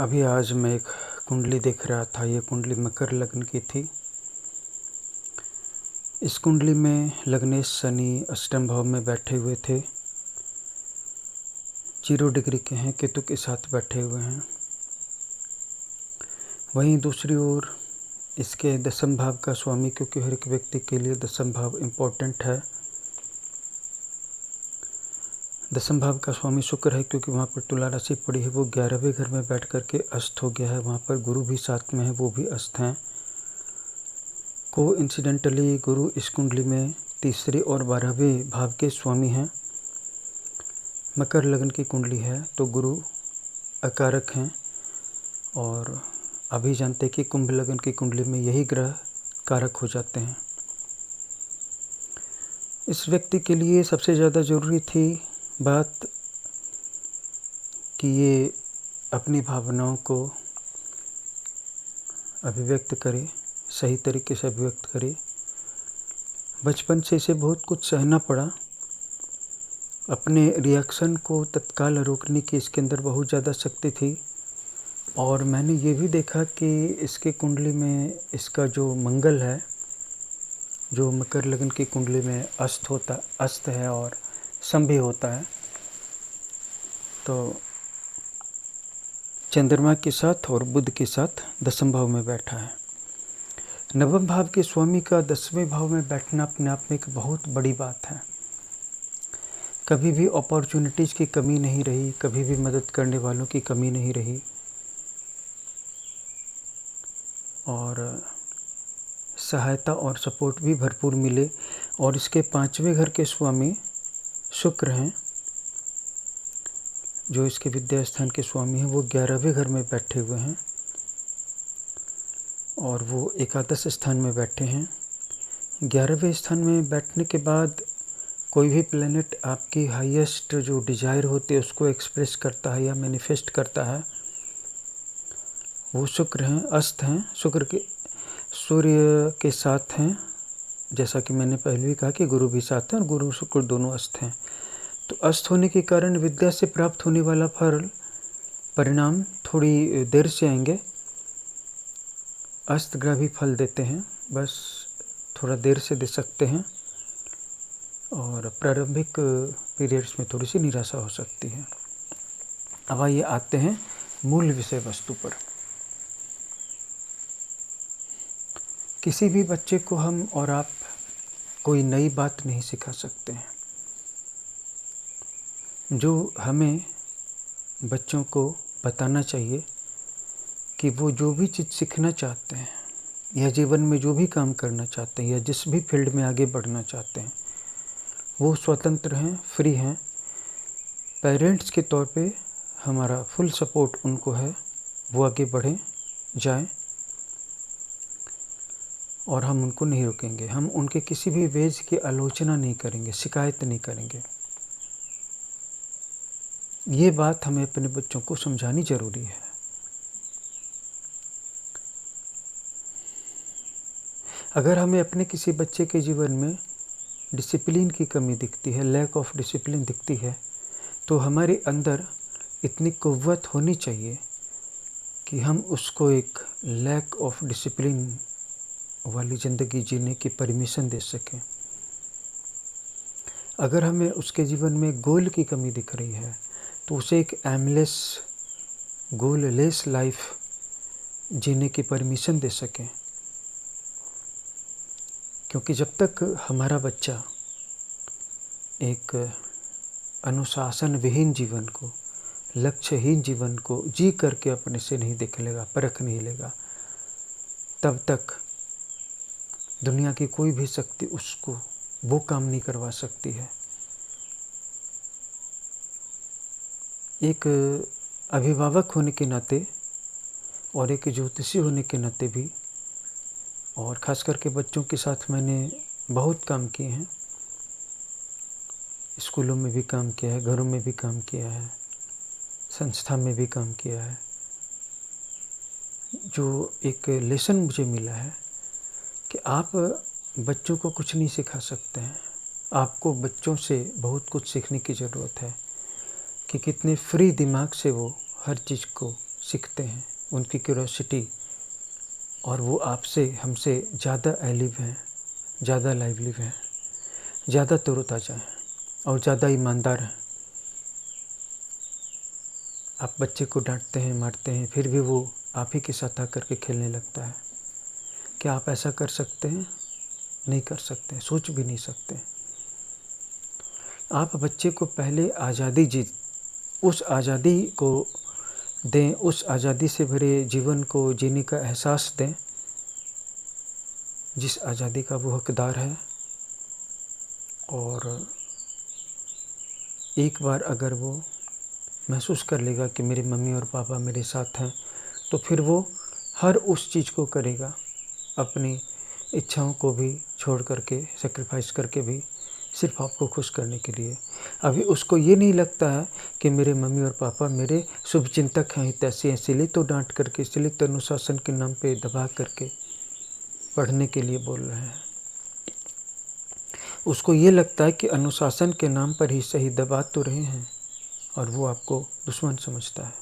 अभी आज मैं एक कुंडली देख रहा था। ये कुंडली मकर लग्न की थी। इस कुंडली में लग्नेश शनि अष्टम भाव में बैठे हुए थे। 0 डिग्री के हैं, केतु के साथ बैठे हुए हैं। वहीं दूसरी ओर इसके दसम भाव का स्वामी, क्योंकि हर एक व्यक्ति के लिए दसम भाव इम्पोर्टेंट है। दसम भाव का स्वामी शुक्र है, क्योंकि वहाँ पर तुला राशि पड़ी है। वो 11वें घर में बैठ करके अस्त हो गया है। वहाँ पर गुरु भी साथ में है, वो भी अस्त हैं। कोइंसिडेंटली गुरु इस कुंडली में तीसरे और 12वें भाव के स्वामी हैं। मकर लग्न की कुंडली है तो गुरु अकारक हैं, और अभी जानते हैं कि कुंभ लग्न की कुंडली में यही ग्रह कारक हो जाते हैं। इस व्यक्ति के लिए सबसे ज़्यादा ज़रूरी थी बात कि ये अपनी भावनाओं को अभिव्यक्त करे, सही तरीके से अभिव्यक्त करे। बचपन से इसे बहुत कुछ सहना पड़ा। अपने रिएक्शन को तत्काल रोकने की इसके अंदर बहुत ज़्यादा शक्ति थी। और मैंने ये भी देखा कि इसके कुंडली में इसका जो मंगल है, जो मकर लग्न की कुंडली में अस्त है और सम भी होता है, तो चंद्रमा के साथ और बुध के साथ दसम भाव में बैठा है। नवम भाव के स्वामी का 10वें भाव में बैठना अपने आप में एक बहुत बड़ी बात है। कभी भी अपॉर्चुनिटीज़ की कमी नहीं रही, कभी भी मदद करने वालों की कमी नहीं रही, और सहायता और सपोर्ट भी भरपूर मिले। और इसके 5वें घर के स्वामी शुक्र हैं, जो इसके विद्या स्थान के स्वामी हैं। वो 11वें घर में बैठे हुए हैं और वो एकादश स्थान में बैठे हैं। 11वें स्थान में बैठने के बाद कोई भी प्लेनेट आपकी हाईएस्ट जो डिज़ायर होती है उसको एक्सप्रेस करता है या मैनिफेस्ट करता है। वो शुक्र हैं, अस्त हैं। शुक्र के सूर्य के साथ हैं, जैसा कि मैंने पहले भी कहा कि गुरु भी साथ हैं और गुरु शुक्र दोनों अस्त हैं। तो अस्त होने के कारण विद्या से प्राप्त होने वाला फल परिणाम थोड़ी देर से आएंगे। अस्त ग्रह भी फल देते हैं, बस थोड़ा देर से दे सकते हैं, और प्रारंभिक पीरियड्स में थोड़ी सी निराशा हो सकती है। अब आइए आते हैं मूल विषय वस्तु पर। किसी भी बच्चे को हम और आप कोई नई बात नहीं सिखा सकते हैं। जो हमें बच्चों को बताना चाहिए कि वो जो भी चीज़ सीखना चाहते हैं या जीवन में जो भी काम करना चाहते हैं या जिस भी फील्ड में आगे बढ़ना चाहते हैं, वो स्वतंत्र हैं, फ्री हैं। पेरेंट्स के तौर पे हमारा फुल सपोर्ट उनको है, वो आगे बढ़ें, जाएं, और हम उनको नहीं रोकेंगे। हम उनके किसी भी वेज की आलोचना नहीं करेंगे, शिकायत नहीं करेंगे। ये बात हमें अपने बच्चों को समझानी ज़रूरी है। अगर हमें अपने किसी बच्चे के जीवन में डिसिप्लिन की कमी दिखती है, लैक ऑफ डिसिप्लिन दिखती है, तो हमारे अंदर इतनी कुव्वत होनी चाहिए कि हम उसको एक लैक ऑफ डिसिप्लिन वाली ज़िंदगी जीने की परमिशन दे सकें। अगर हमें उसके जीवन में गोल की कमी दिख रही है तो उसे एक एमलेस, गोललेस लाइफ जीने की परमिशन दे सकें। क्योंकि जब तक हमारा बच्चा एक अनुशासन विहीन जीवन को, लक्ष्यहीन जीवन को जी करके अपने से नहीं देख लेगा, परख नहीं लेगा, तब तक दुनिया की कोई भी शक्ति उसको वो काम नहीं करवा सकती है। एक अभिभावक होने के नाते और एक ज्योतिषी होने के नाते भी, और ख़ास करके बच्चों के साथ मैंने बहुत काम किए हैं। स्कूलों में भी काम किया है, घरों में भी काम किया है, संस्था में भी काम किया है। जो एक लेसन मुझे मिला है कि आप बच्चों को कुछ नहीं सिखा सकते हैं। आपको बच्चों से बहुत कुछ सीखने की ज़रूरत है कि कितने फ्री दिमाग से वो हर चीज़ को सीखते हैं, उनकी क्यूरोसिटी, और वो आपसे हमसे ज़्यादा एलिव हैं, ज़्यादा लाइवली हैं, ज़्यादा तरोताज़ा हैं और ज़्यादा ईमानदार हैं। आप बच्चे को डांटते हैं, मारते हैं, फिर भी वो आप ही के साथ आकर के खेलने लगता है। क्या आप ऐसा कर सकते हैं? नहीं कर सकते, सोच भी नहीं सकते। आप बच्चे को पहले उस आज़ादी को दें, उस आज़ादी से भरे जीवन को जीने का एहसास दें जिस आज़ादी का वो हकदार है। और एक बार अगर वो महसूस कर लेगा कि मेरी मम्मी और पापा मेरे साथ हैं, तो फिर वो हर उस चीज़ को करेगा, अपनी इच्छाओं को भी छोड़ करके, सेक्रीफाइस करके भी, सिर्फ आपको खुश करने के लिए। अभी उसको ये नहीं लगता है कि मेरे मम्मी और पापा मेरे शुभचिंतक हैं, हितैषी हैं, इसलिए तो डांट करके, इसलिए तो अनुशासन के नाम पे दबा करके पढ़ने के लिए बोल रहे हैं। उसको ये लगता है कि अनुशासन के नाम पर ही सही दबा तो रहे हैं, और वो आपको दुश्मन समझता है।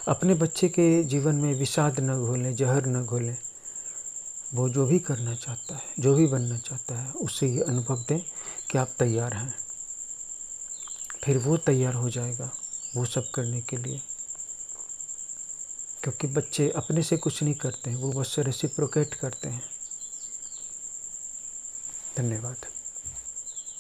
अपने बच्चे के जीवन में विषाद न घोलें, जहर न घोलें। वो जो भी करना चाहता है, जो भी बनना चाहता है, उससे ये अनुभव दें कि आप तैयार हैं। फिर वो तैयार हो जाएगा वो सब करने के लिए, क्योंकि बच्चे अपने से कुछ नहीं करते हैं, वो बस रेसिप्रोकेट करते हैं। धन्यवाद।